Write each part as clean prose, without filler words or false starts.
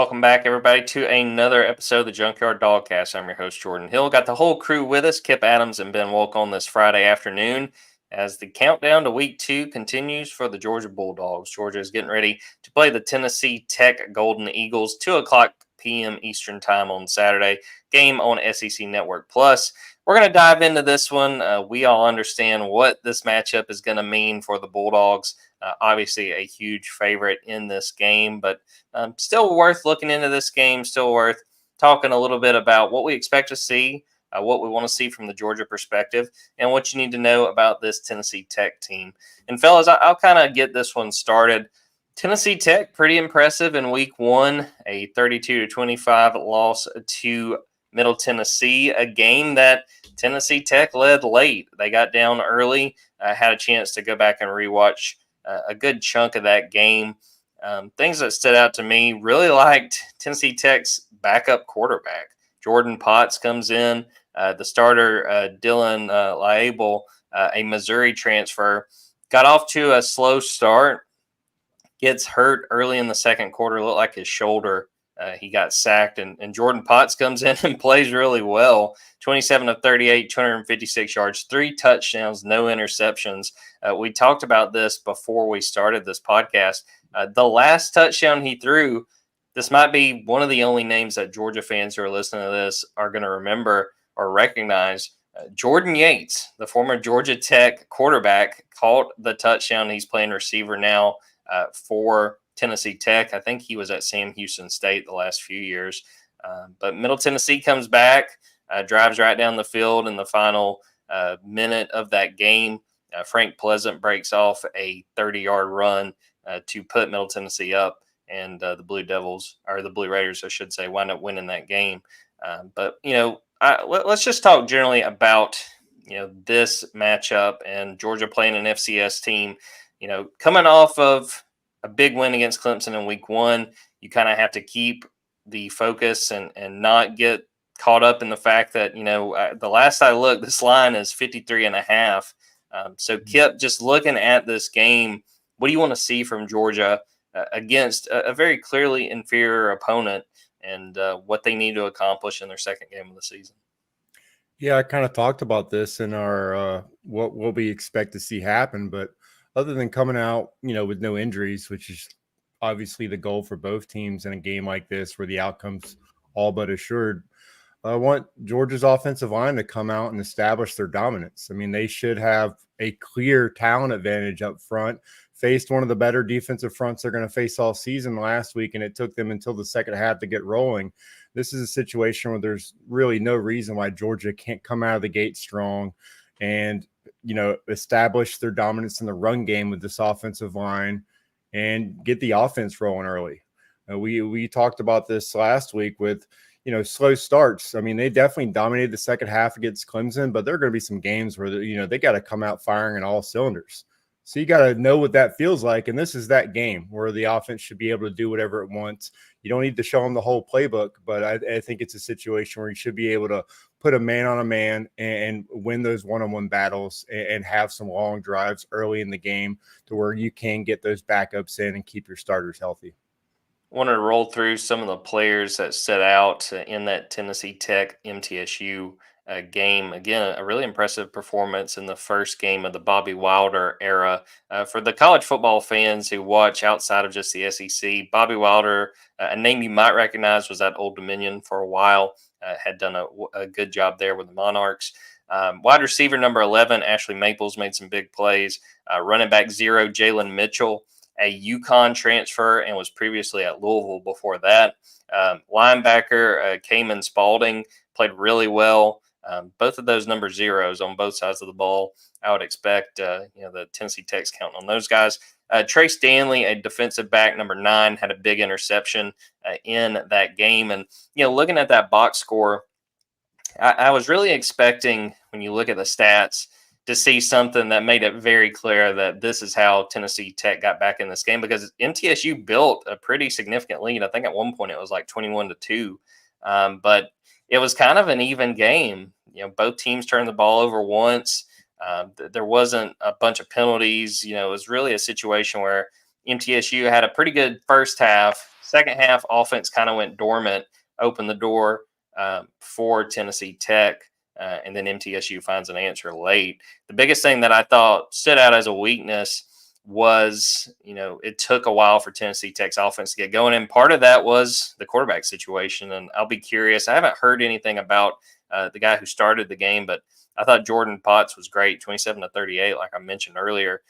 Welcome back, everybody, to another episode of the Junkyard Dawgcast. I'm your host, Jordan Hill. Got the whole crew with us, Kipp Adams and Ben Wolk, on this Friday afternoon as the countdown to Week 2 continues for the Georgia Bulldogs. Georgia is getting ready to play the Tennessee Tech Golden Eagles, 2 o'clock p.m. Eastern Time on Saturday. Game on SEC Network Plus. We're going to dive into this one. We all understand what this matchup is going to mean for the Bulldogs. Obviously, a huge favorite in this game, but still worth looking into this game, still worth talking a little bit about what we expect to see, what we want to see from the Georgia perspective, and what you need to know about this Tennessee Tech team. And, fellas, I'll kind of get this one started. Tennessee Tech, pretty impressive in Week 1, a 32-25 loss to Middle Tennessee, a game that Tennessee Tech led late. They got down early, had a chance to go back and rewatch a good chunk of that game. Things that stood out to me, really liked Tennessee Tech's backup quarterback. Jordan Potts comes in. The starter, Dylan Liable, a Missouri transfer, got off to a slow start, gets hurt early in the second quarter, looked like his shoulder. He got sacked, and Jordan Potts comes in and plays really well. 27 of 38, 256 yards, 3 touchdowns, no interceptions. We talked about this before we started this podcast. The last touchdown he threw, this might be one of the only names that Georgia fans who are listening to this are going to remember or recognize. Jordan Yates, the former Georgia Tech quarterback, caught the touchdown. He's playing receiver now for Tennessee Tech. I think he was at Sam Houston State the last few years. But Middle Tennessee comes back, drives right down the field in the final minute of that game. Frank Pleasant breaks off a 30-yard run to put Middle Tennessee up, and the Blue Devils, or the Blue Raiders, I should say, wind up winning that game. But, let's just talk generally about, this matchup and Georgia playing an FCS team, coming off of a big win against Clemson in Week 1. You kind of have to keep the focus and not get caught up in the fact that, the last I looked, this line is 53.5. So Kipp, just looking at this game, what do you want to see from Georgia against a very clearly inferior opponent, and what they need to accomplish in their second game of the season? Yeah, I kind of talked about this in our what we expect to see happen, but other than coming out, with no injuries, which is obviously the goal for both teams in a game like this where the outcome's all but assured, I want Georgia's offensive line to come out and establish their dominance. I mean, they should have a clear talent advantage up front, faced one of the better defensive fronts they're going to face all season last week, and it took them until the second half to get rolling. This is a situation where there's really no reason why Georgia can't come out of the gate strong and, establish their dominance in the run game with this offensive line and get the offense rolling early. We talked about this last week with, slow starts. I mean, they definitely dominated the second half against Clemson, but there are going to be some games where, they got to come out firing in all cylinders. So you got to know what that feels like. And this is that game where the offense should be able to do whatever it wants. You don't need to show them the whole playbook, but I think it's a situation where you should be able to put a man on a man and win those one-on-one battles and have some long drives early in the game to where you can get those backups in and keep your starters healthy. Wanted to roll through some of the players that set out in that Tennessee Tech MTSU game. Again, a really impressive performance in the first game of the Bobby Wilder era. For the college football fans who watch outside of just the SEC, Bobby Wilder, a name you might recognize, was at Old Dominion for a while, had done a good job there with the Monarchs. Wide receiver number 11, Ashley Maples, made some big plays. Running back 0, Jalen Mitchell, a UConn transfer and was previously at Louisville before that. Linebacker Cayman Spalding played really well. Both of those number zeros on both sides of the ball. I would expect the Tennessee Tech's counting on those guys. Trey Stanley, a defensive back, number 9, had a big interception in that game. And looking at that box score, I was really expecting, when you look at the stats, to see something that made it very clear that this is how Tennessee Tech got back in this game, because MTSU built a pretty significant lead. I think at one point it was like 21-2, but it was kind of an even game. Both teams turned the ball over once. There wasn't a bunch of penalties. It was really a situation where MTSU had a pretty good first half, Second half, offense kind of went dormant, opened the door for Tennessee Tech, and then MTSU finds an answer late. The biggest thing that I thought stood out as a weakness was, it took a while for Tennessee Tech's offense to get going, and part of that was the quarterback situation. And I'll be curious. I haven't heard anything about the guy who started the game, but I thought Jordan Potts was great, 27 to 38, like I mentioned earlier.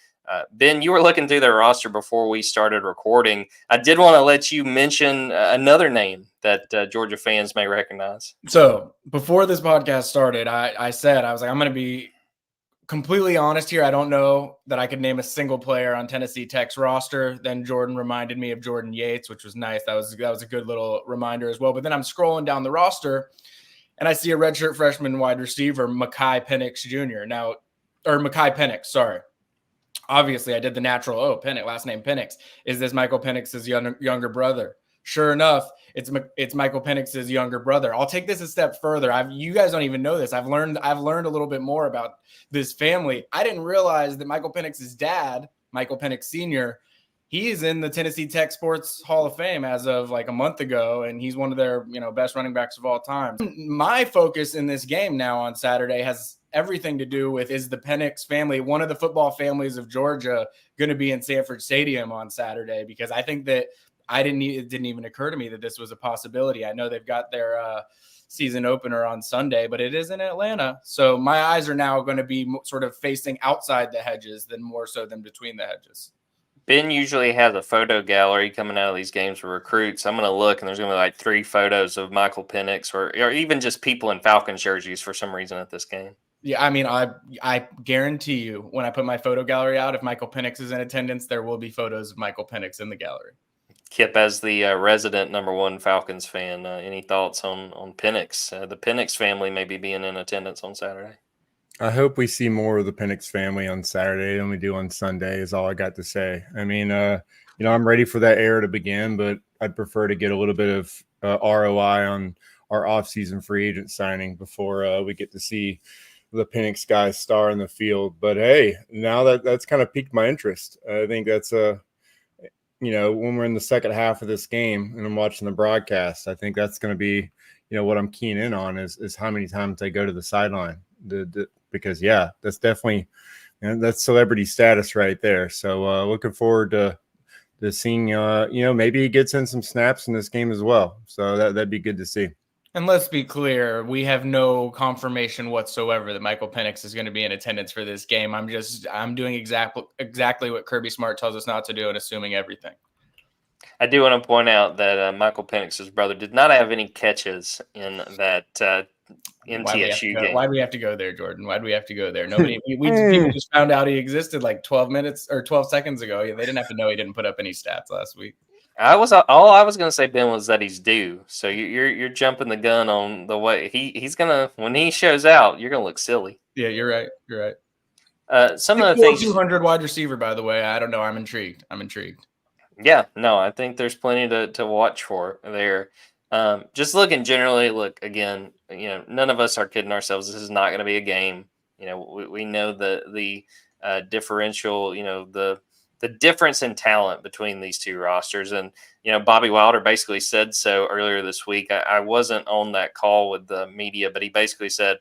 Ben, you were looking through their roster before we started recording. I did want to let you mention another name that Georgia fans may recognize. So before this podcast started, I said, I was like, I'm going to be completely honest here. I don't know that I could name a single player on Tennessee Tech's roster. Then Jordan reminded me of Jordan Yates, which was nice. That was a good little reminder as well. But then I'm scrolling down the roster, and I see a redshirt freshman wide receiver, Mekhi Penix Jr. Mekhi Penix, sorry. Obviously, I did the natural, Penix, last name Penix. Is this Michael Penix's younger brother? Sure enough, it's Michael Penix's younger brother. I'll take this a step further. You guys don't even know this. I've learned a little bit more about this family. I didn't realize that Michael Penix's dad, Michael Penix Sr., he's in the Tennessee Tech Sports Hall of Fame as of like a month ago, and he's one of their best running backs of all time. My focus in this game now on Saturday has everything to do with, is the Penix family, one of the football families of Georgia, going to be in Sanford Stadium on Saturday? Because I think that it didn't even occur to me that this was a possibility. I know they've got their season opener on Sunday, but it is in Atlanta. So my eyes are now going to be sort of facing outside the hedges more so than between the hedges. Ben usually has a photo gallery coming out of these games for recruits. I'm going to look, and there's going to be like 3 photos of Michael Penix or even just people in Falcons jerseys for some reason at this game. Yeah, I mean, I guarantee you when I put my photo gallery out, if Michael Penix is in attendance, there will be photos of Michael Penix in the gallery. Kipp, as the resident #1 Falcons fan, any thoughts on Penix? The Penix family maybe being in attendance on Saturday. I hope we see more of the Penix family on Saturday than we do on Sunday, is all I got to say. I mean, I'm ready for that era to begin, but I'd prefer to get a little bit of ROI on our offseason free agent signing before we get to see the Penix guys star in the field. But hey, now that's kind of piqued my interest. I think that's when we're in the second half of this game and I'm watching the broadcast, I think that's going to be, what I'm keying in on is how many times they go to the sideline. Because that's definitely, that's celebrity status right there. So looking forward to seeing, maybe he gets in some snaps in this game as well. So that'd be good to see. And let's be clear, we have no confirmation whatsoever that Michael Penix is going to be in attendance for this game. I'm doing exactly what Kirby Smart tells us not to do and assuming everything. I do want to point out that Michael Penix's brother did not have any catches in that MTSU game. Why do we have to go there, Jordan? Why do we have to go there? Nobody. People just found out he existed like 12 minutes or 12 seconds ago. They didn't have to know he didn't put up any stats last week. All I was going to say, Ben, was that he's due. So you're jumping the gun on the way he's gonna, when he shows out, you're gonna look silly. Yeah, you're right. You're right. Some of the things. 200 wide receiver, by the way. I don't know. I'm intrigued. Yeah, no, I think there's plenty to watch for there. Just looking generally, again, none of us are kidding ourselves. This is not going to be a game. We know the differential, the difference in talent between these two rosters. And, Bobby Wilder basically said so earlier this week. I wasn't on that call with the media, but he basically said,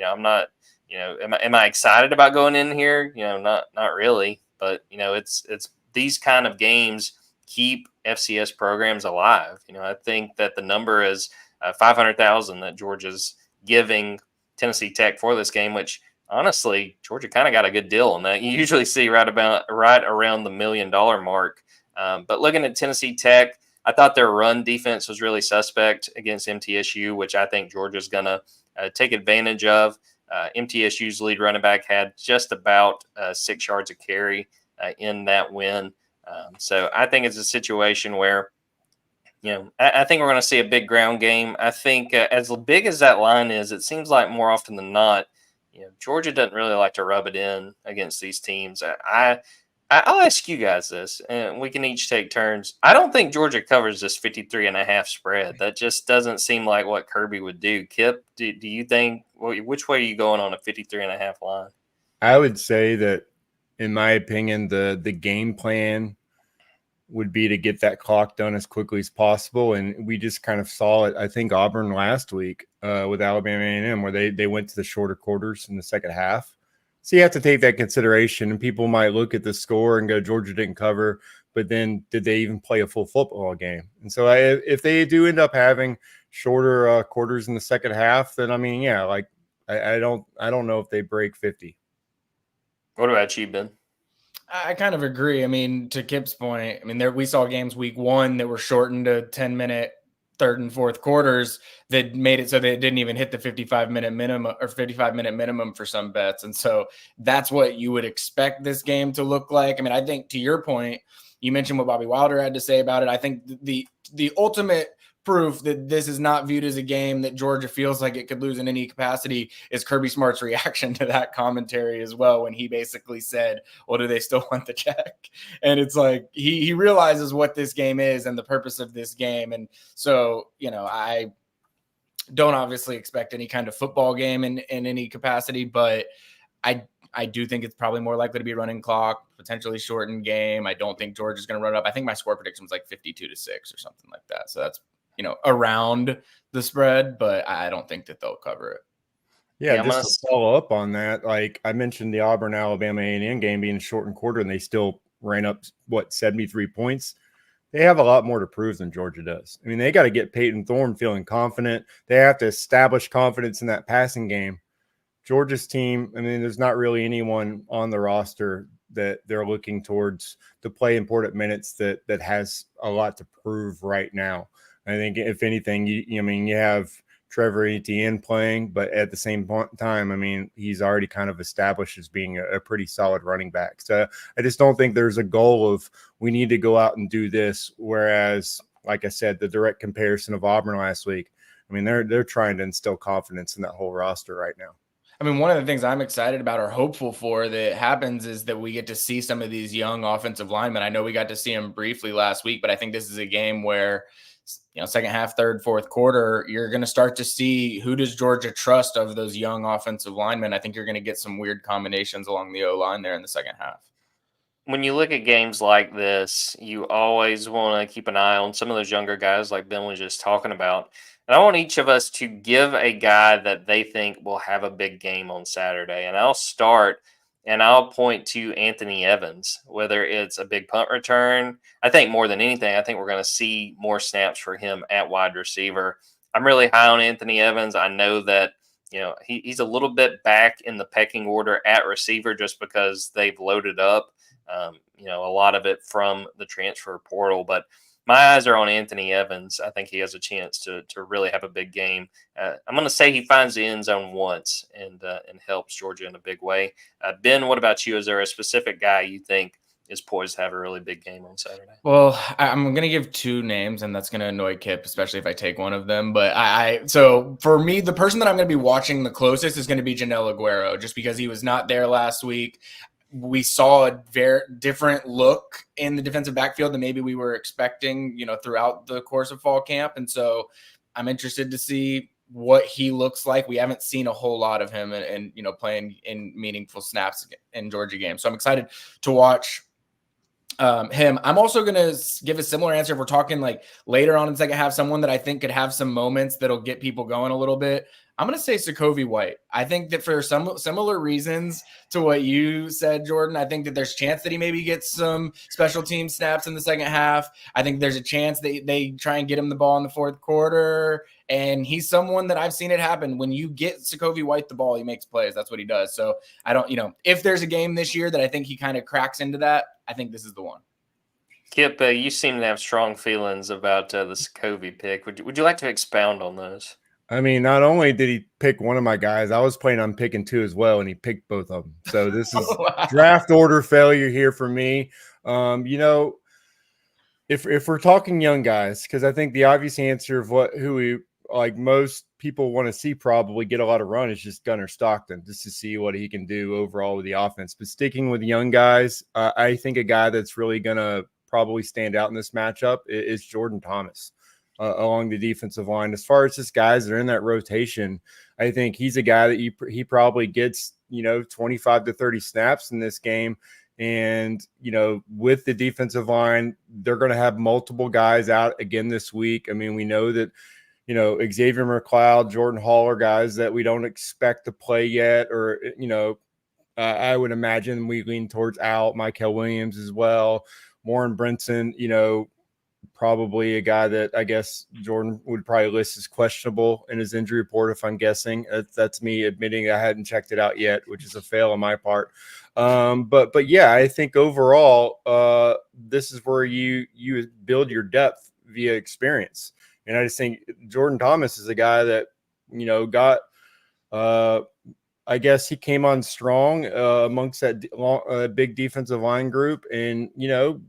I'm not, am I excited about going in here? Not really. But, it's these kind of games keep FCS programs alive. I think that the number is 500,000 that Georgia's giving Tennessee Tech for this game, which honestly, Georgia kind of got a good deal on that. You usually see right around the $1 million mark. But looking at Tennessee Tech, I thought their run defense was really suspect against MTSU, which I think Georgia's going to take advantage of. MTSU's lead running back had just about 6 yards of carry in that win. So I think it's a situation where, I think we're going to see a big ground game. I think as big as that line is, it seems like more often than not, Georgia doesn't really like to rub it in against these teams. I'll ask you guys this, and we can each take turns. I don't think Georgia covers this 53.5 spread. That just doesn't seem like what Kirby would do. Kipp, do you think, which way are you going on a 53.5 line? I would say that, in my opinion, the game plan would be to get that clock done as quickly as possible. And we just kind of saw it, I think, Auburn last week with Alabama A&M, where they went to the shorter quarters in the second half. So you have to take that consideration, and people might look at the score and go, Georgia didn't cover, but then did they even play a full football game? And so if they do end up having shorter quarters in the second half, then I mean, yeah, like I don't know if they break 50. What about you, Ben? I kind of agree. I mean, to Kipp's point, I mean, we saw games week 1 that were shortened to 10-minute third and fourth quarters that made it so they didn't even hit the 55-minute minimum for some bets. And so that's what you would expect this game to look like. I mean, I think to your point, you mentioned what Bobby Wilder had to say about it. I think the ultimate proof that this is not viewed as a game that Georgia feels like it could lose in any capacity is Kirby Smart's reaction to that commentary as well, when he basically said, well, do they still want the check? And it's like he realizes what this game is and the purpose of this game. And so, I don't obviously expect any kind of football game in any capacity, but I do think it's probably more likely to be running clock, potentially shortened game. I don't think Georgia's going to run up. I think my score prediction was like 52-6 or something like that. So that's, around the spread, but I don't think that they'll cover it. Yeah, just to follow up on that, like I mentioned the Auburn-Alabama A&M game being a shortened quarter, and they still ran up, 73 points. They have a lot more to prove than Georgia does. I mean, they got to get Peyton Thorne feeling confident. They have to establish confidence in that passing game. Georgia's team, I mean, there's not really anyone on the roster that they're looking towards to play important minutes that has a lot to prove right now. I think if anything, you have Trevor Etienne playing, but at the same time, I mean, he's already kind of established as being a pretty solid running back. So I just don't think there's a goal of we need to go out and do this. Whereas, like I said, the direct comparison of Auburn last week, I mean, they're trying to instill confidence in that whole roster right now. I mean, one of the things I'm excited about or hopeful for that happens is that we get to see some of these young offensive linemen. I know we got to see them briefly last week, but I think this is a game where, second half, third, fourth quarter, you're going to start to see who does Georgia trust of those young offensive linemen. I think you're going to get some weird combinations along the O-line there in the second half. When you look at games like this, you always want to keep an eye on some of those younger guys like Ben was just talking about. And I want each of us to give a guy that they think will have a big game on Saturday. And I'll start and I'll point to Anthony Evans, whether it's a big punt return. I think more than anything, I think we're going to see more snaps for him at wide receiver. I'm really high on Anthony Evans. I know that, he's a little bit back in the pecking order at receiver just because they've loaded up, a lot of it from the transfer portal. But my eyes are on Anthony Evans. I think he has a chance to really have a big game. I'm going to say he finds the end zone once and helps Georgia in a big way. Ben, what about you? Is there a specific guy you think is poised to have a really big game on Saturday? Well, I'm going to give two names, and that's going to annoy Kipp, especially if I take one of them. But so for me, the person that I'm going to be watching the closest is going to be Janelle Aguero, just because he was not there last week. We saw a very different look in the defensive backfield than maybe we were expecting, throughout the course of fall camp. And so I'm interested to see what he looks like. We haven't seen a whole lot of him and playing in meaningful snaps in Georgia games. So I'm excited to watch him. I'm also going to give a similar answer if we're talking like later on in the second half, someone that I think could have some moments that'll get people going a little bit. I'm going to say Sokovie White. I think that for some similar reasons to what you said, Jordan, I think that there's a chance that he maybe gets some special team snaps in the second half. I think there's a chance that they try and get him the ball in the fourth quarter. And he's someone that I've seen it happen. When you get Sokovie White the ball, he makes plays. That's what he does. So I don't, if there's a game this year that I think he kind of cracks into that, I think this is the one. Kipp, you seem to have strong feelings about the Sokovie pick. Would you like to expound on those? I mean, not only did he pick one of my guys, I was planning on picking two as well, and he picked both of them. So this is draft order failure here for me. If we're talking young guys, because I think the obvious answer of who we like most people want to see probably get a lot of run is just Gunnar Stockton, just to see what he can do overall with the offense. But sticking with young guys, I think a guy that's really going to probably stand out in this matchup is Jordan Thomas. Along the defensive line. As far as just guys that are in that rotation, I think he's a guy that he probably gets, 25 to 30 snaps in this game. And, with the defensive line, they're going to have multiple guys out again this week. I mean, we know that, Xavier McLeod, Jordan Hall are guys that we don't expect to play yet, or, I would imagine we lean towards out. Michael Williams as well. Warren Brinson, probably a guy that I guess Jordan would probably list as questionable in his injury report, if I'm guessing. That's me admitting I hadn't checked it out yet, which is a fail on my part. But yeah, I think overall, this is where you build your depth via experience. And I just think Jordan Thomas is a guy that, got I guess he came on strong amongst that big defensive line group and,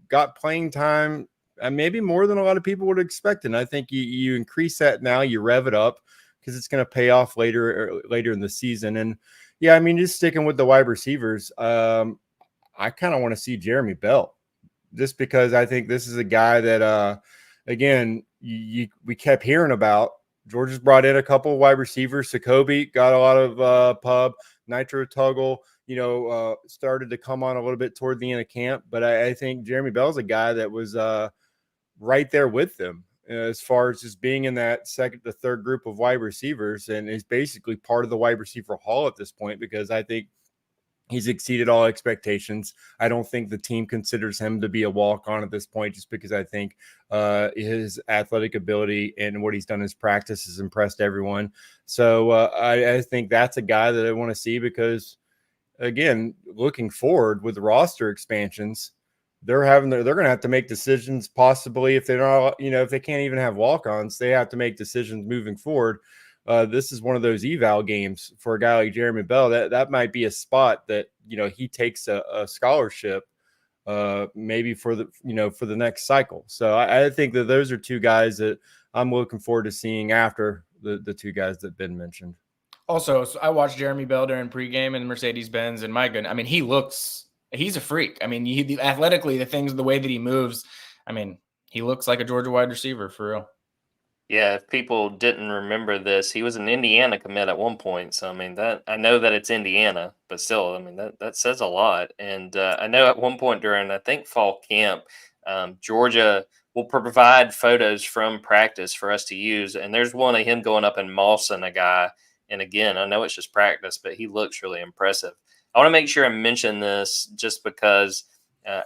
got playing time maybe more than a lot of people would expect. And I think you increase that now, you rev it up because it's going to pay off later in the season. And yeah, I mean, just sticking with the wide receivers, I kind of want to see Jeremy Bell just because I think this is a guy that, again, we kept hearing about. Georgia's brought in a couple of wide receivers. Sakobi got a lot of pub. Nitro Tuggle, started to come on a little bit toward the end of camp. But I think Jeremy Bell's a guy that was right there with them as far as just being in that second to third group of wide receivers, and is basically part of the wide receiver haul at this point because I think he's exceeded all expectations. I don't think the team considers him to be a walk-on at this point just because I think his athletic ability and what he's done in his practice has impressed everyone. So I think that's a guy that I want to see because, again, looking forward with the roster expansions, they're going to have to make decisions possibly if they're not, if they can't even have walk-ons, they have to make decisions moving forward. This is one of those eval games for a guy like Jeremy Bell. That might be a spot that, he takes a scholarship maybe for the next cycle. So I think that those are two guys that I'm looking forward to seeing after the two guys that Ben mentioned. Also, so I watched Jeremy Bell during pregame in Mercedes-Benz, and my goodness, I mean, he's a freak. I mean, athletically, the way that he moves, I mean, he looks like a Georgia wide receiver for real. Yeah, if people didn't remember this, he was an Indiana commit at one point. So I mean, that I know that it's Indiana, but still, I mean that says a lot. And I know at one point during I think fall camp, Georgia will provide photos from practice for us to use. And there's one of him going up and mossing a guy. And again, I know it's just practice, but he looks really impressive. I want to make sure I mention this just because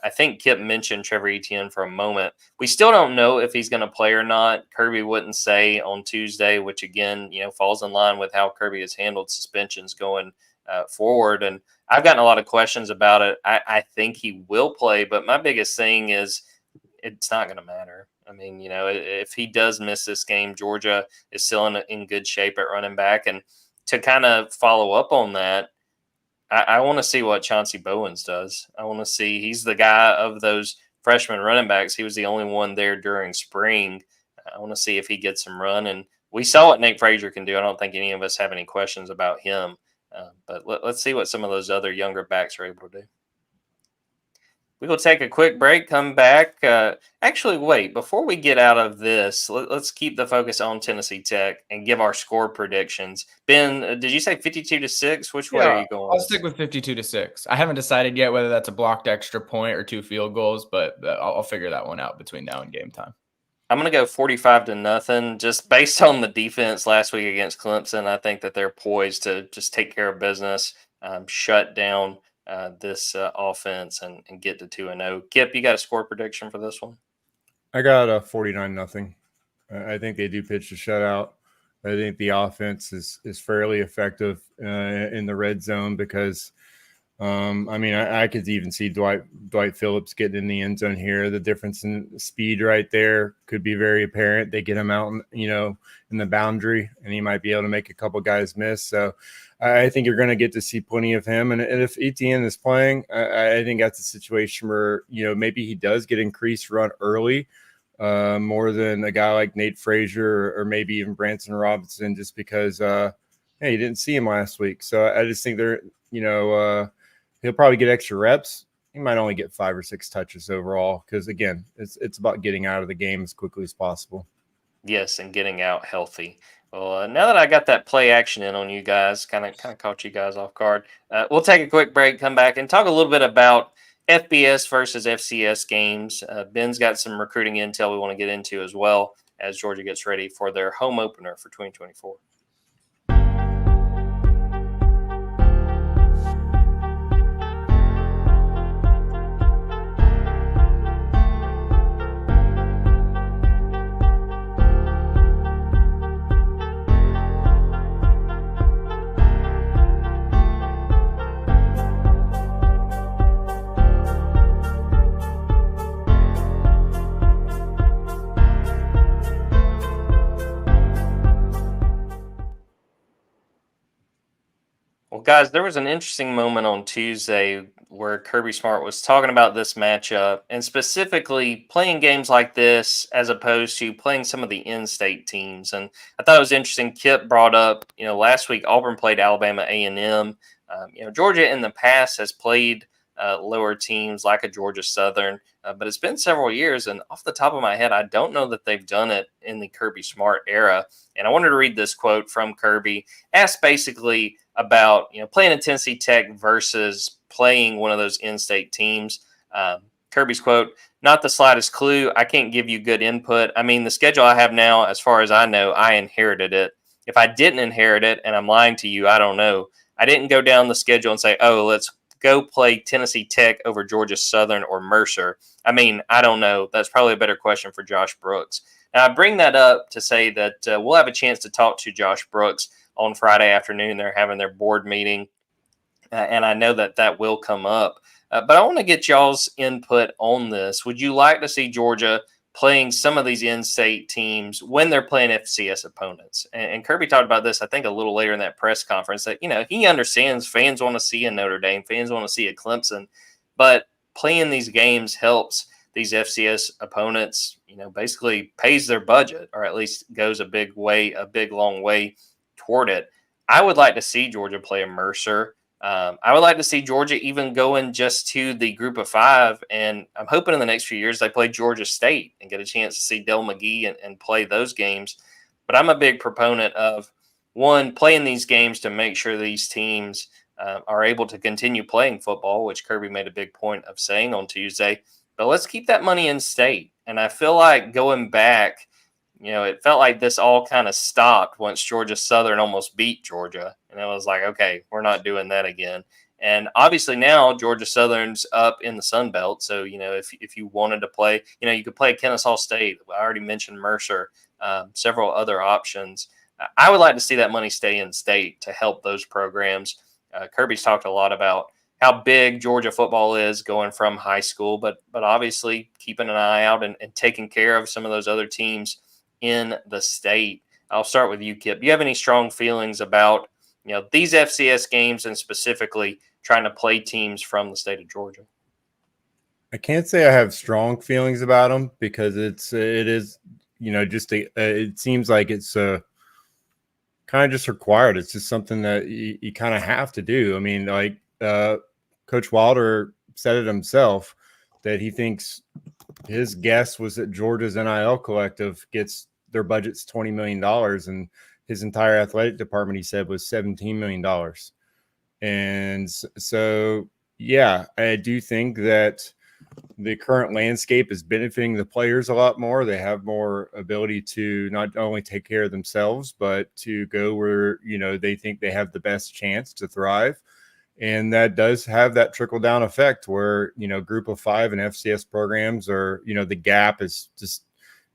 I think Kipp mentioned Trevor Etienne for a moment. We still don't know if he's going to play or not. Kirby wouldn't say on Tuesday, which again, falls in line with how Kirby has handled suspensions going forward. And I've gotten a lot of questions about it. I think he will play, but my biggest thing is it's not going to matter. I mean, if he does miss this game, Georgia is still in good shape at running back. And to kind of follow up on that, I want to see what Chauncey Bowens does. I want to see, he's the guy of those freshman running backs. He was the only one there during spring. I want to see if he gets some run. And we saw what Nate Frazier can do. I don't think any of us have any questions about him. But let's see what some of those other younger backs are able to do. We will take a quick break, come back. Actually, wait, before we get out of this, let's keep the focus on Tennessee Tech and give our score predictions. Ben, did you say 52-6? Which way are you going? I'll stick with 52-6. I haven't decided yet whether that's a blocked extra point or 2 field goals, but I'll figure that one out between now and game time. I'm going to go 45-0, just based on the defense last week against Clemson. I think that they're poised to just take care of business, shut down this offense and get to 2-0. Kipp, you got a score prediction for this one? I got a 49-0. I think they do pitch a shutout. I think the offense is fairly effective in the red zone because, I could even see Dwight Phillips getting in the end zone here. The difference in speed right there could be very apparent. They get him out, in the boundary, and he might be able to make a couple guys miss. So I think you're going to get to see plenty of him. And if Etienne is playing, I think that's a situation where, maybe he does get increased run early more than a guy like Nate Frazier or maybe even Branson Robinson, just because, you didn't see him last week. So I just think they're, he'll probably get extra reps. He might only get 5 or 6 touches overall because, again, it's about getting out of the game as quickly as possible. Yes, and getting out healthy. Well, now that I got that play action in on you guys, kind of caught you guys off guard. We'll take a quick break, come back, and talk a little bit about FBS versus FCS games. Ben's got some recruiting intel we want to get into as well as Georgia gets ready for their home opener for 2024. Well, guys, there was an interesting moment on Tuesday where Kirby Smart was talking about this matchup and specifically playing games like this as opposed to playing some of the in-state teams. And I thought it was interesting. Kipp brought up, last week Auburn played Alabama A&M. Georgia in the past has played lower teams like a Georgia Southern, but it's been several years. And off the top of my head, I don't know that they've done it in the Kirby Smart era. And I wanted to read this quote from Kirby, asked basically about playing at Tennessee Tech versus playing one of those in-state teams. Kirby's quote, "Not the slightest clue. I can't give you good input. I mean, the schedule I have now, as far as I know, I inherited it. If I didn't inherit it and I'm lying to you, I don't know. I didn't go down the schedule and say, oh, let's go play Tennessee Tech over Georgia Southern or Mercer. I mean, I don't know. That's probably a better question for Josh Brooks." Now, I bring that up to say that we'll have a chance to talk to Josh Brooks on Friday afternoon. They're having their board meeting, and I know that will come up. But I want to get y'all's input on this. Would you like to see Georgia playing some of these in-state teams when they're playing FCS opponents? And Kirby talked about this, I think, a little later in that press conference, that, he understands fans want to see a Notre Dame, fans want to see a Clemson, but playing these games helps these FCS opponents, basically pays their budget, or at least goes a big long way toward it. I would like to see Georgia play a Mercer. I would like to see Georgia even going just to the group of 5. And I'm hoping in the next few years they play Georgia State and get a chance to see Del McGee and play those games. But I'm a big proponent of, one, playing these games to make sure these teams are able to continue playing football, which Kirby made a big point of saying on Tuesday. But let's keep that money in state. And I feel like going back, it felt like this all kind of stopped once Georgia Southern almost beat Georgia. And it was like, okay, we're not doing that again. And obviously now Georgia Southern's up in the Sun Belt. So, if you wanted to play, you could play Kennesaw State. I already mentioned Mercer, several other options. I would like to see that money stay in state to help those programs. Kirby's talked a lot about how big Georgia football is going from high school, but obviously keeping an eye out and taking care of some of those other teams in the state. I'll start with you, Kipp. Do you have any strong feelings about these FCS games and specifically trying to play teams from the state of Georgia? I can't say I have strong feelings about them because it seems like it's kind of just required. It's just something that you kind of have to do. I mean, like Coach Wilder said it himself that he thinks his guess was that Georgia's NIL collective gets their budget's $20 million, and his entire athletic department, he said, was $17 million. And so, yeah, I do think that the current landscape is benefiting the players a lot more. They have more ability to not only take care of themselves, but to go where, they think they have the best chance to thrive. And that does have that trickle down effect where, group of 5 and FCS programs are, the gap is just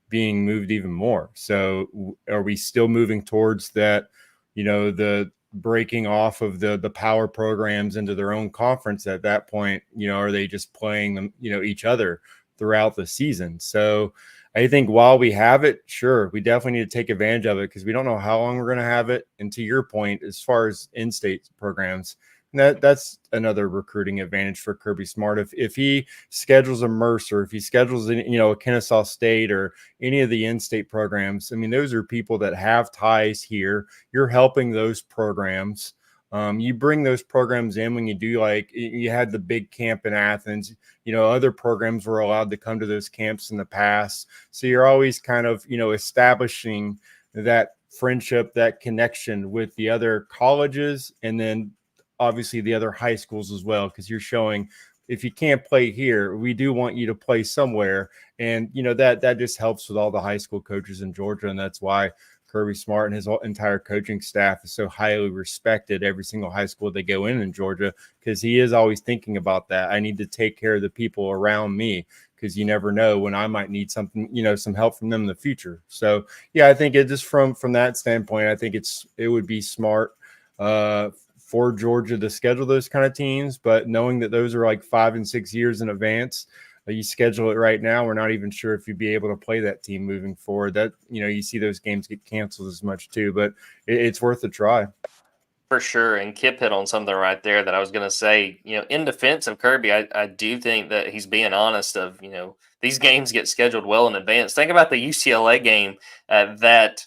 being moved even more. So are we still moving towards that, the breaking off of the power programs into their own conference at that point? Are they just playing them, each other throughout the season? So I think while we have it, sure, we definitely need to take advantage of it because we don't know how long we're going to have it. And to your point, as far as in-state programs, that's another recruiting advantage for Kirby Smart. If he schedules a Mercer, if he schedules a Kennesaw State or any of the in-state programs, I mean, those are people that have ties here. You're helping those programs. You bring those programs in when you do, like you had the big camp in Athens. Other programs were allowed to come to those camps in the past. So you're always kind of establishing that friendship, that connection with the other colleges, and then obviously the other high schools as well, because you're showing if you can't play here, we do want you to play somewhere. And, that just helps with all the high school coaches in Georgia. And that's why Kirby Smart and his entire coaching staff is so highly respected every single high school they go in Georgia, because he is always thinking about that. I need to take care of the people around me, because you never know when I might need something, some help from them in the future. So, yeah, I think it just from that standpoint, I think it would be smart for Georgia to schedule those kind of teams, but knowing that those are like 5 and 6 years in advance, you schedule it right now, we're not even sure if you'd be able to play that team moving forward. That, you see those games get canceled as much too, but it's worth a try. For sure. And Kipp hit on something right there that I was going to say, in defense of Kirby, I do think that he's being honest of, these games get scheduled well in advance. Think about the UCLA game that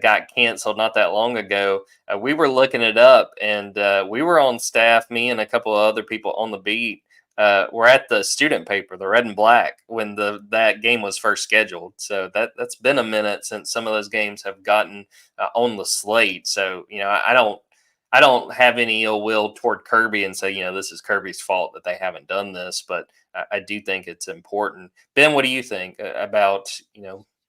got canceled not that long ago. We were looking it up, and we were on staff, me and a couple of other people on the beat. We're at the student paper, the Red and Black, when that game was first scheduled. So that's been a minute since some of those games have gotten on the slate. So, I don't have any ill will toward Kirby and say, this is Kirby's fault that they haven't done this, but I do think it's important. Ben, what do you think about,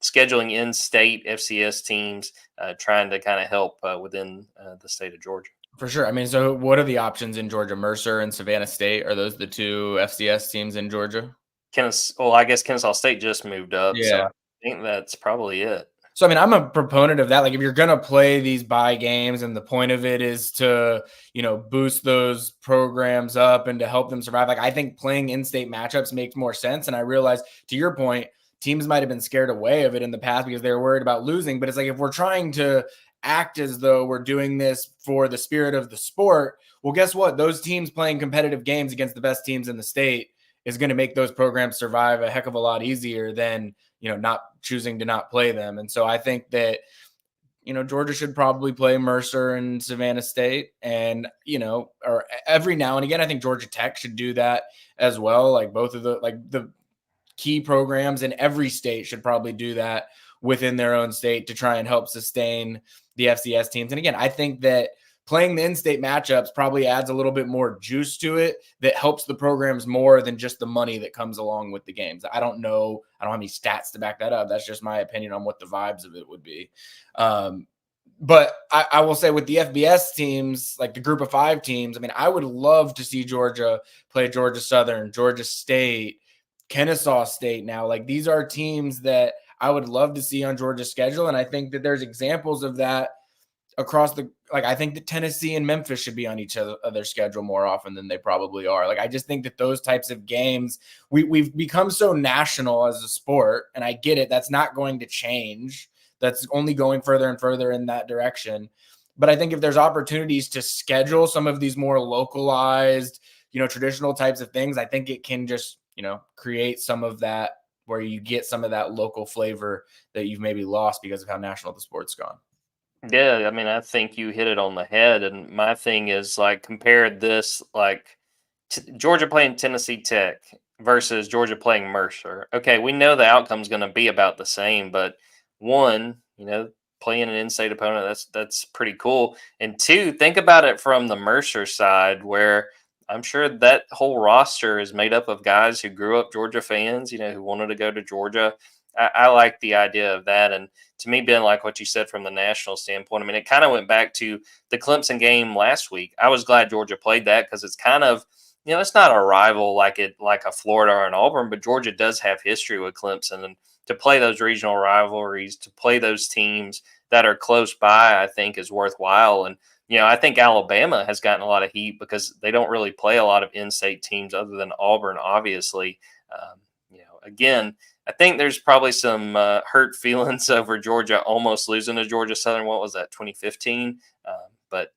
scheduling in-state FCS teams, trying to kind of help within the state of Georgia? For sure. I mean, so what are the options in Georgia? Mercer and Savannah State, are those the two FCS teams in Georgia? I guess Kennesaw State just moved up. Yeah. So I think that's probably it. So, I mean, I'm a proponent of that. Like, if you're going to play these bye games and the point of it is to, boost those programs up and to help them survive, like, I think playing in-state matchups makes more sense. And I realize, to your point, teams might have been scared away of it in the past because they were worried about losing. But it's like, if we're trying to act as though we're doing this for the spirit of the sport, well, guess what? Those teams playing competitive games against the best teams in the state is going to make those programs survive a heck of a lot easier than, not choosing to not play them. And so I think that, Georgia should probably play Mercer and Savannah State, and, or every now and again, I think Georgia Tech should do that as well. Like, both of the key programs in every state should probably do that within their own state to try and help sustain the FCS teams. And again, I think that playing the in-state matchups probably adds a little bit more juice to it that helps the programs more than just the money that comes along with the games. I don't have any stats to back that up. That's just my opinion on what the vibes of it would be. But I will say with the FBS teams, like the group of 5 teams, I mean, I would love to see Georgia play Georgia Southern, Georgia State, Kennesaw State now. Like, these are teams that I would love to see on Georgia's schedule. And I think that there's examples of that across I think that Tennessee and Memphis should be on each other's schedule more often than they probably are. Like, I just think that those types of games, we've become so national as a sport, and I get it. That's not going to change. That's only going further and further in that direction. But I think if there's opportunities to schedule some of these more localized, traditional types of things, I think it can just, create some of that where you get some of that local flavor that you've maybe lost because of how national the sport's gone. Yeah, I mean, I think you hit it on the head. And my thing is, like, compare this, like, Georgia playing Tennessee Tech versus Georgia playing Mercer. Okay, we know the outcome's going to be about the same, but one, playing an in-state opponent, that's pretty cool. And two, think about it from the Mercer side, where I'm sure that whole roster is made up of guys who grew up Georgia fans, who wanted to go to Georgia. I like the idea of that. And to me, Ben, like what you said from the national standpoint, I mean, it kind of went back to the Clemson game last week. I was glad Georgia played that because it's kind of, it's not a rival like a Florida or an Auburn, but Georgia does have history with Clemson. And to play those regional rivalries, to play those teams that are close by, I think is worthwhile. And, I think Alabama has gotten a lot of heat because they don't really play a lot of in-state teams other than Auburn, obviously. Again, I think there's probably some hurt feelings over Georgia almost losing to Georgia Southern. What was that, 2015? But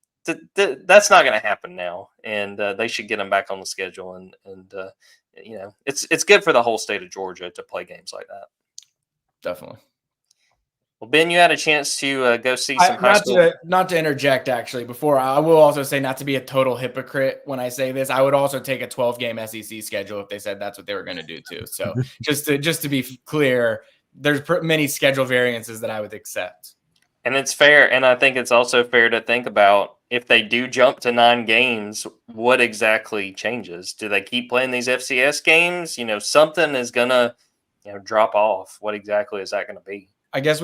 that's not going to happen now, and they should get them back on the schedule. And it's good for the whole state of Georgia to play games like that. Definitely. Well, Ben, you had a chance to go see some high school. Not to interject, actually, before I will also say, not to be a total hypocrite when I say this, I would also take a 12-game SEC schedule if they said that's what they were going to do too. So just to be clear, there's many schedule variances that I would accept. And it's fair. And I think it's also fair to think about, if they do jump to 9 games, what exactly changes? Do they keep playing these FCS games? Something is gonna, drop off. What exactly is that going to be? I guess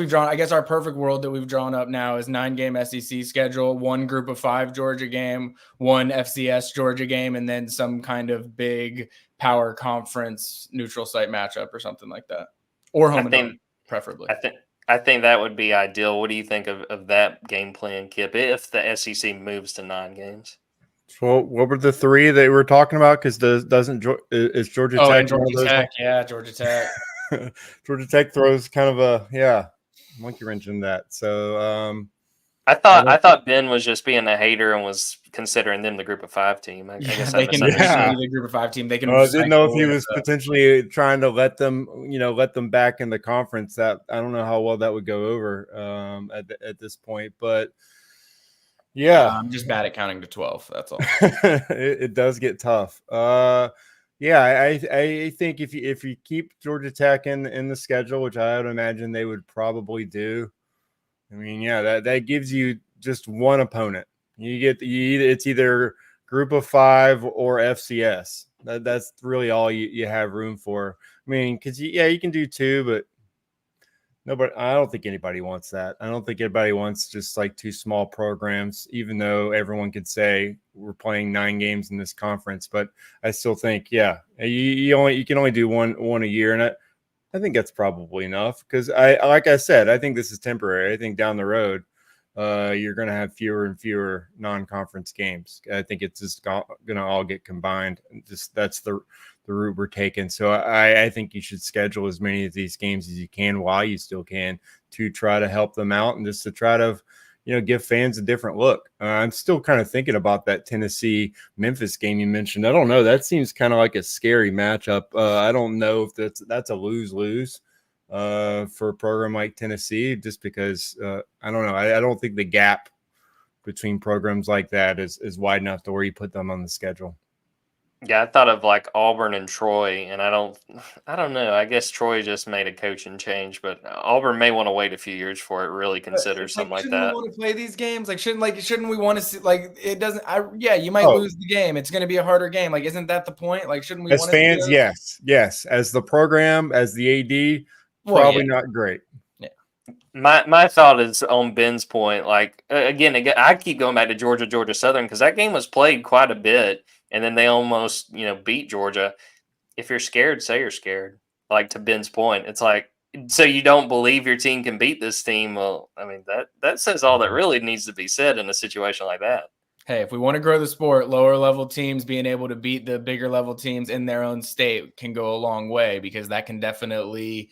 our perfect world that we've drawn up now is 9-game SEC schedule, 1 group of 5 Georgia game, 1 FCS Georgia game, and then some kind of big power conference neutral site matchup or something like that, or home and home, preferably. I think that would be ideal. What do you think of that game plan, Kip, if the SEC moves to 9 games? Well, what were the 3 that we were talking about? Because is Georgia Tech? And Georgia Tech, yeah, Georgia Tech. Georgia Tech throws kind of a monkey wrench in that. So I thought Ben was just being a hater and was considering them the group of 5 team. I guess they can be the group of 5 team. They can. I didn't know if he was potentially trying to let them back in the conference. That I don't know how well that would go over at this point, but yeah, I'm just bad at counting to 12. That's all. it does get tough. I think if you keep Georgia Tech in the schedule, which I would imagine they would probably do. I mean, that gives you just one opponent. It's either group of 5 or FCS. That's really all you have room for. I mean, because you can do 2, but nobody. I don't think anybody wants that. I don't think anybody wants just like 2 small programs, even though everyone could say we're playing 9 games in this conference. But I still think, you can only do one a year, and I think that's probably enough because like I said, I think this is temporary. I think down the road, you're going to have fewer and fewer non-conference games. I think it's just going to all get combined. That's the route we're taking. So I think you should schedule as many of these games as you can while you still can to try to help them out and just to try to, give fans a different look. I'm still kind of thinking about that Tennessee-Memphis game you mentioned. I don't know. That seems kind of like a scary matchup. I don't know if that's a lose-lose for a program like Tennessee, just because I don't know. I don't think the gap between programs like that is wide enough to where you put them on the schedule. Yeah, I thought of like Auburn and Troy, and I don't know. I guess Troy just made a coaching change, but Auburn may want to wait a few years before it really considers something like that. Shouldn't we want to play these games? Shouldn't we want to see? It doesn't. You might lose the game. It's going to be a harder game. Isn't that the point? Shouldn't we? As fans, yes. As the program, as the AD, probably not great. My thought is on Ben's point. Again, I keep going back to Georgia Southern because that game was played quite a bit. And then they almost, beat Georgia. If you're scared, say you're scared. To Ben's point, it's so you don't believe your team can beat this team. Well, I mean, that says all that really needs to be said in a situation like that. Hey, if we want to grow the sport, lower level teams being able to beat the bigger level teams in their own state can go a long way, because that can definitely,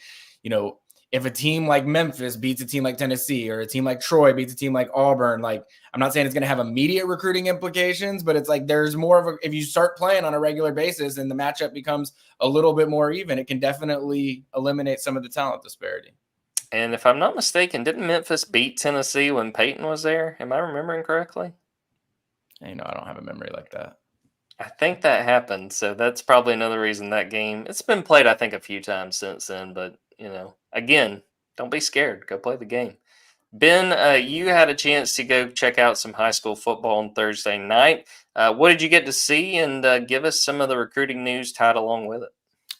if a team like Memphis beats a team like Tennessee, or a team like Troy beats a team like Auburn, I'm not saying it's going to have immediate recruiting implications, but it's there's more of if you start playing on a regular basis and the matchup becomes a little bit more even, it can definitely eliminate some of the talent disparity. And if I'm not mistaken, didn't Memphis beat Tennessee when Peyton was there? Am I remembering correctly? I don't have a memory like that. I think that happened. So that's probably another reason that game, it's been played, I think, a few times since then, but again, don't be scared. Go play the game. Ben, you had a chance to go check out some high school football on Thursday night. What did you get to see? And give us some of the recruiting news tied along with it.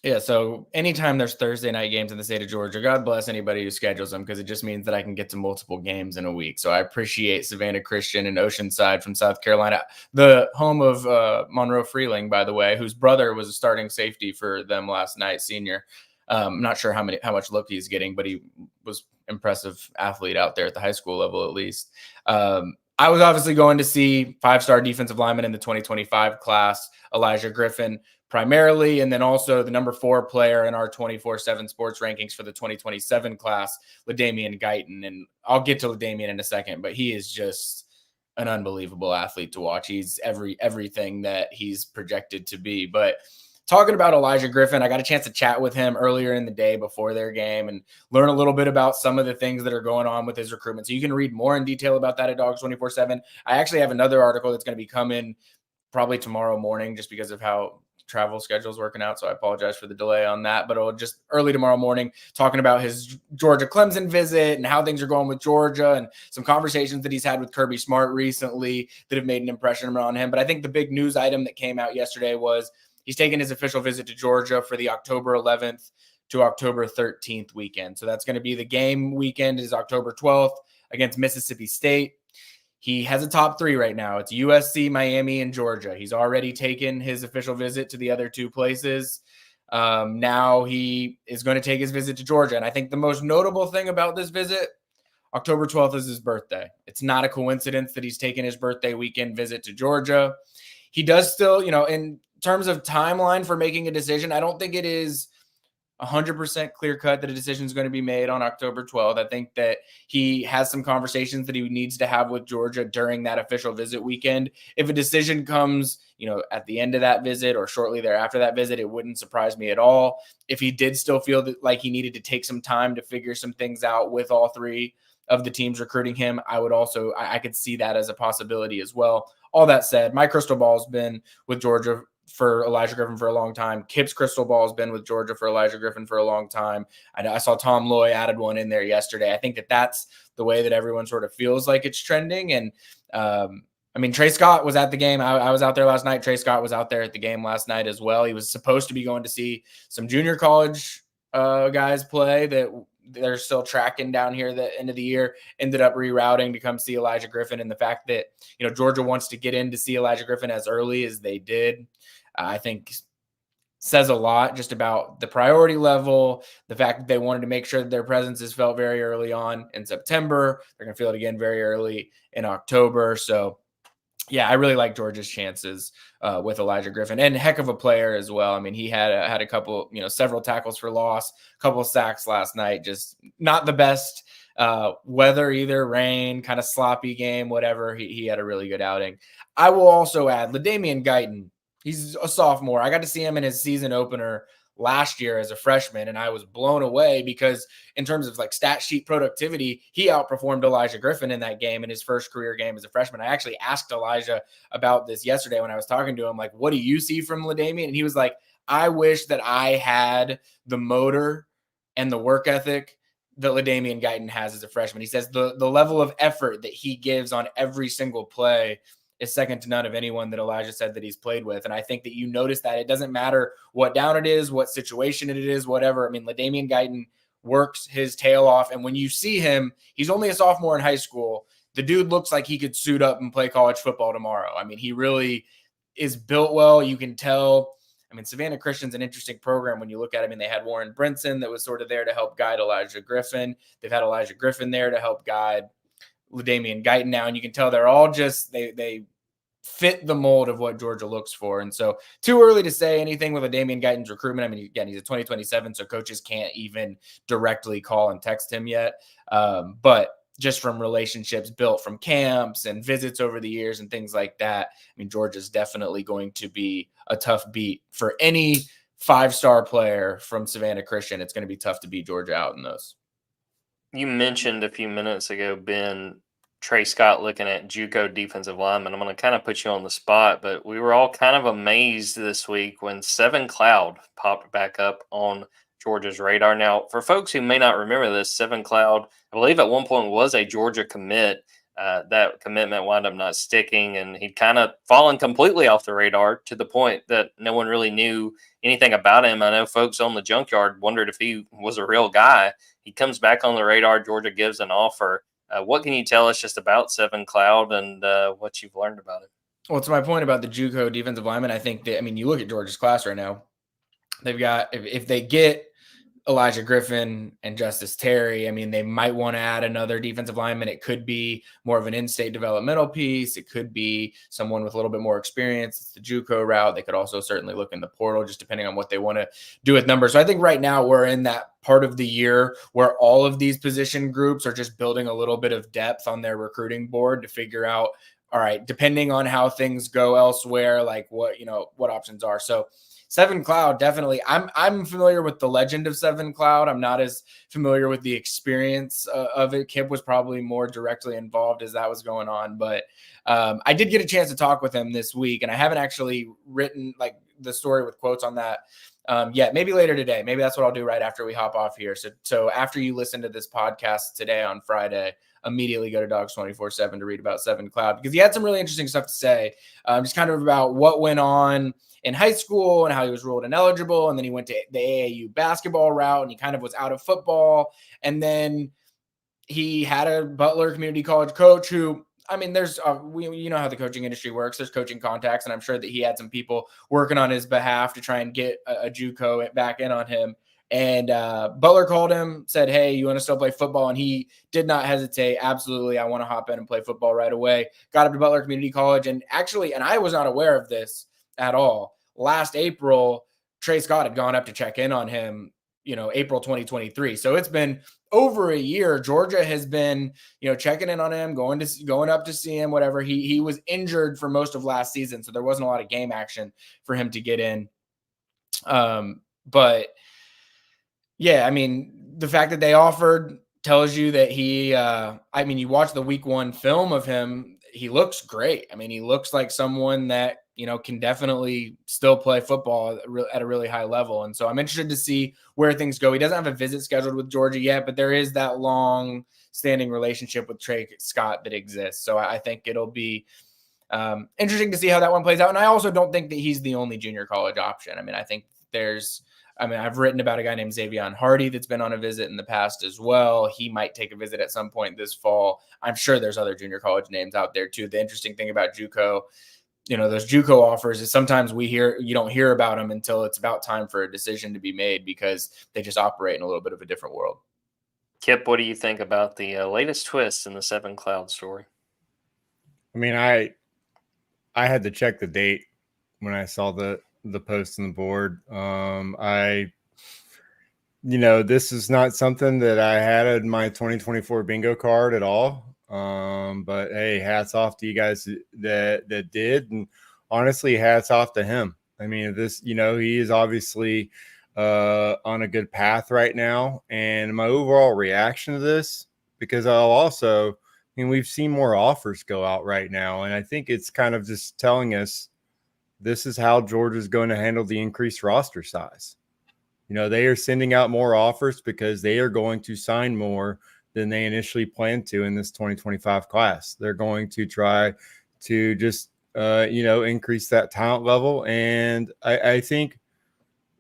Yeah, so anytime there's Thursday night games in the state of Georgia, God bless anybody who schedules them, because it just means that I can get to multiple games in a week. So I appreciate Savannah Christian and Oceanside from South Carolina, the home of Monroe Freeling, by the way, whose brother was a starting safety for them last night, senior. I'm not sure how much look he's getting, but he was impressive athlete out there at the high school level, at least. I was obviously going to see 5-star defensive lineman in the 2025 class, Elijah Griffin, primarily, and then also the number 4 player in our 24/7 sports rankings for the 2027 class, LaDamian Guyton. And I'll get to LaDamian in a second, but he is just an unbelievable athlete to watch. He's everything that he's projected to be. But talking about Elijah Griffin, I got a chance to chat with him earlier in the day before their game and learn a little bit about some of the things that are going on with his recruitment. So you can read more in detail about that at Dawgs 24/7. I actually have another article that's going to be coming probably tomorrow morning, just because of how travel schedule's working out, so I apologize for the delay on that. But it'll just early tomorrow morning talking about his Georgia Clemson visit and how things are going with Georgia and some conversations that he's had with Kirby Smart recently that have made an impression on him. But I think the big news item that came out yesterday was he's taking his official visit to Georgia for the October 11th to October 13th weekend. So that's going to be the game weekend is October 12th against Mississippi State. He has a top three right now. It's USC, Miami, and Georgia. He's already taken his official visit to the other two places. Now he is going to take his visit to Georgia. And I think the most notable thing about this visit, October 12th is his birthday. It's not a coincidence that he's taken his birthday weekend visit to Georgia. He does still, in terms of timeline for making a decision, I don't think it is 100% clear cut that a decision is going to be made on October 12th. I think that he has some conversations that he needs to have with Georgia during that official visit weekend. If a decision comes, at the end of that visit or shortly thereafter that visit, it wouldn't surprise me at all. If he did still feel that like he needed to take some time to figure some things out with all three of the teams recruiting him, I could see that as a possibility as well. All that said, my crystal ball has been with Georgia for Elijah Griffin for a long time. Kipp's crystal ball has been with Georgia for Elijah Griffin for a long time. I saw Tom Loy added one in there yesterday. I think that that's the way that everyone sort of feels like it's trending. And Trey Scott was at the game. I was out there last night. Trey Scott was out there at the game last night as well. He was supposed to be going to see some junior college guys play that they're still tracking down here at the end of the year, ended up rerouting to come see Elijah Griffin. And the fact that, Georgia wants to get in to see Elijah Griffin as early as they did, I think says a lot just about the priority level, the fact that they wanted to make sure that their presence is felt very early on in September. They're going to feel it again very early in October. So, yeah, I really like Georgia's chances with Elijah Griffin, and heck of a player as well. I mean, he had a couple, several tackles for loss, a couple of sacks last night, just not the best weather either, rain, kind of sloppy game, whatever. He had a really good outing. I will also add LaDainian Guyton. He's a sophomore. I got to see him in his season opener last year as a freshman, and I was blown away because in terms of like stat sheet productivity, he outperformed Elijah Griffin in that game in his first career game as a freshman. I actually asked Elijah about this yesterday when I was talking to him, like, what do you see from LaDainian? And he was like, I wish that I had the motor and the work ethic that LaDainian Guyton has as a freshman. He says the level of effort that he gives on every single play is second to none of anyone that Elijah said that he's played with. And I think that you notice that it doesn't matter what down it is, what situation it is, whatever. I mean, LaDainian Guyton works his tail off. And when you see him, he's only a sophomore in high school. The dude looks like he could suit up and play college football tomorrow. I mean, he really is built well. You can tell. I mean, Savannah Christian's an interesting program when you look at him. I mean, they had Warren Brinson that was sort of there to help guide Elijah Griffin. They've had Elijah Griffin there to help guide LaDainian Guyton now. And you can tell they're all just, they fit the mold of what Georgia looks for. And so too early to say anything with LaDainian Guyton's recruitment. I mean, again, he's a 2027, so coaches can't even directly call and text him yet. But just from relationships built from camps and visits over the years and things like that, I mean, Georgia's definitely going to be a tough beat for any five-star player from Savannah Christian. It's going to be tough to beat Georgia out in those. You mentioned a few minutes ago, Ben, Trey Scott looking at JUCO defensive lineman. I'm going to kind of put you on the spot, but we were all kind of amazed this week when Seven Cloud popped back up on Georgia's radar. Now, for folks who may not remember this, Seven Cloud, I believe at one point was a Georgia commit. That commitment wound up not sticking, and he'd kind of fallen completely off the radar to the point that no one really knew anything about him. I know folks on the Junkyard wondered if he was a real guy. He comes back on the radar. Georgia gives an offer. What can you tell us just about Seven Cloud and what you've learned about it? Well, to my point about the JUCO defensive lineman, I think that, I mean, you look at Georgia's class right now, they've got, if they get Elijah Griffin and Justice Terry, I mean, they might want to add another defensive lineman. It could be more of an in-state developmental piece. It could be someone with a little bit more experience. It's the JUCO route. They could also certainly look in the portal, just depending on what they want to do with numbers. So I think right now we're in that part of the year where all of these position groups are just building a little bit of depth on their recruiting board to figure out, all right, depending on how things go elsewhere, like what options are. So Seven Cloud, definitely. I'm familiar with the legend of Seven Cloud. I'm not as familiar with the experience of it. Kipp was probably more directly involved as that was going on. But I did get a chance to talk with him this week, and I haven't actually the story with quotes on that yet. Maybe later today. Maybe that's what I'll do right after we hop off here. So after you listen to this podcast today on Friday, immediately go to Dawgs 24/7 to read about Seven Cloud, because he had some really interesting stuff to say, just kind of about what went on in high school and how he was ruled ineligible. And then he went to the AAU basketball route and he kind of was out of football. And then he had a Butler Community College coach who, I mean, there's, you know how the coaching industry works. There's coaching contacts, and I'm sure that he had some people working on his behalf to try and get a JUCO back in on him. And Butler called him, said, hey, you want to still play football? And he did not hesitate. Absolutely. I want to hop in and play football right away. Got up to Butler Community College. And actually, and I was not aware of this at all, last April, Trey Scott had gone up to check in on him, April 2023. So it's been over a year. Georgia has been, checking in on him, going up to see him, whatever. He was injured for most of last season, so there wasn't a lot of game action for him to get in. But yeah, I mean, the fact that they offered tells you that you watch the week 1 film of him, he looks great. I mean, he looks like someone that, can definitely still play football at a really high level. And so I'm interested to see where things go. He doesn't have a visit scheduled with Georgia yet, but there is that long standing relationship with Trey Scott that exists. So I think it'll be interesting to see how that one plays out. And I also don't think that he's the only junior college option. I mean, I think I've written about a guy named Xavion Hardy that's been on a visit in the past as well. He might take a visit at some point this fall. I'm sure there's other junior college names out there too. The interesting thing about JUCO, those JUCO offers is sometimes you don't hear about them until it's about time for a decision to be made, because they just operate in a little bit of a different world. Kipp, what do you think about the latest twist in the Seven Cloud story? I mean, I had to check the date when I saw the post on the board. This is not something that I had in my 2024 bingo card at all. But hey, hats off to you guys that did, and honestly, hats off to him. I mean, he is obviously on a good path right now. And my overall reaction to this, because we've seen more offers go out right now, and I think it's kind of just telling us this is how Georgia's going to handle the increased roster size. They are sending out more offers because they are going to sign more than they initially planned to in this 2025 class. They're going to try to just, increase that talent level. And I think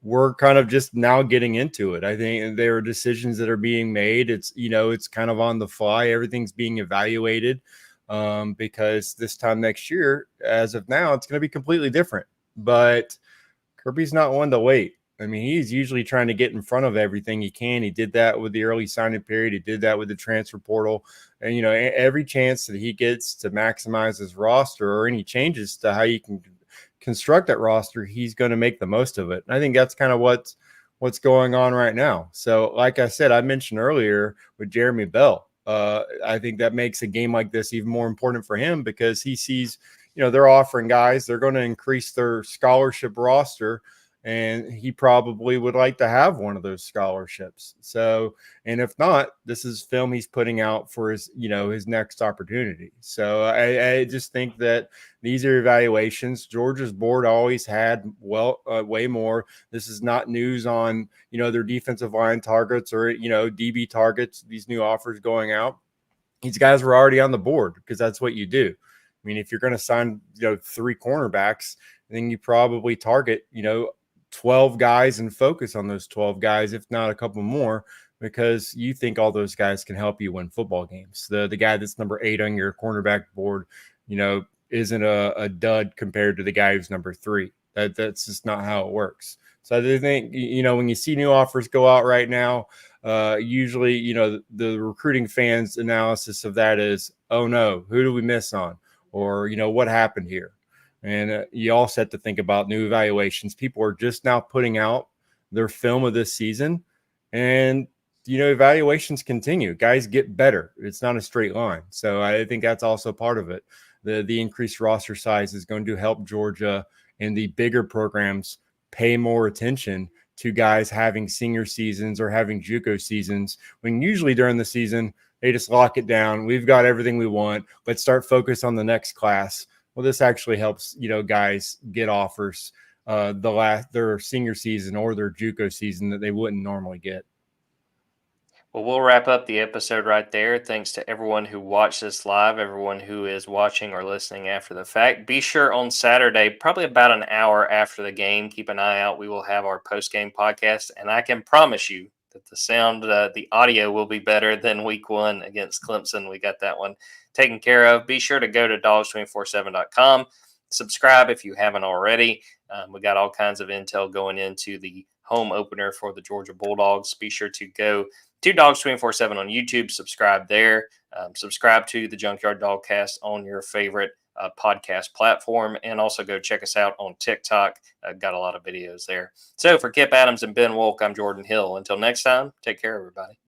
we're kind of just now getting into it. I think there are decisions that are being made. It's kind of on the fly. Everything's being evaluated because this time next year, as of now, it's going to be completely different. But Kirby's not one to wait. I mean, he's usually trying to get in front of everything he can. He did that with the early signing period. He did that with the transfer portal. And, every chance that he gets to maximize his roster or any changes to how you can construct that roster, he's going to make the most of it. And I think that's kind of what's going on right now. So, like I said, I mentioned earlier with Jeremy Bell, I think that makes a game like this even more important for him, because he sees, they're offering guys, they're going to increase their scholarship roster, and he probably would like to have one of those scholarships. So, and if not, this is film he's putting out for his, his next opportunity. So I just think that these are evaluations. Georgia's board always had way more. This is not news on, their defensive line targets or, DB targets, these new offers going out. These guys were already on the board because that's what you do. I mean, if you're going to sign, 3 cornerbacks, then you probably target, 12 guys and focus on those 12 guys, if not a couple more, because you think all those guys can help you win football games. The guy that's number 8 on your cornerback board, isn't a dud compared to the guy who's number 3. That's just not how it works. So I think, when you see new offers go out right now, usually, the recruiting fans' analysis of that is, oh no, who do we miss on? Or, what happened here? And you all set to think about new evaluations. People are just now putting out their film of this season, and, evaluations continue. Guys get better. It's not a straight line. So I think that's also part of it. The increased roster size is going to help Georgia and the bigger programs pay more attention to guys having senior seasons or having JUCO seasons, when usually during the season, they just lock it down. We've got everything we want. Let's start focus on the next class. Well, this actually helps, guys get offers their senior season or their JUCO season that they wouldn't normally get. Well, we'll wrap up the episode right there. Thanks to everyone who watched this live, everyone who is watching or listening after the fact. Be sure on Saturday, probably about an hour after the game, keep an eye out. We will have our post-game podcast, and I can promise you that the sound, the audio will be better than week 1 against Clemson. We got that one taken care of. Be sure to go to Dawgs247.com. Subscribe if you haven't already. We got all kinds of intel going into the home opener for the Georgia Bulldogs. Be sure to go to Dawgs247 on YouTube. Subscribe there. Subscribe to the Junkyard Dawgcast on your favorite podcast platform. And also go check us out on TikTok. Got a lot of videos there. So for Kipp Adams and Ben Wolk, I'm Jordan Hill. Until next time, take care, everybody.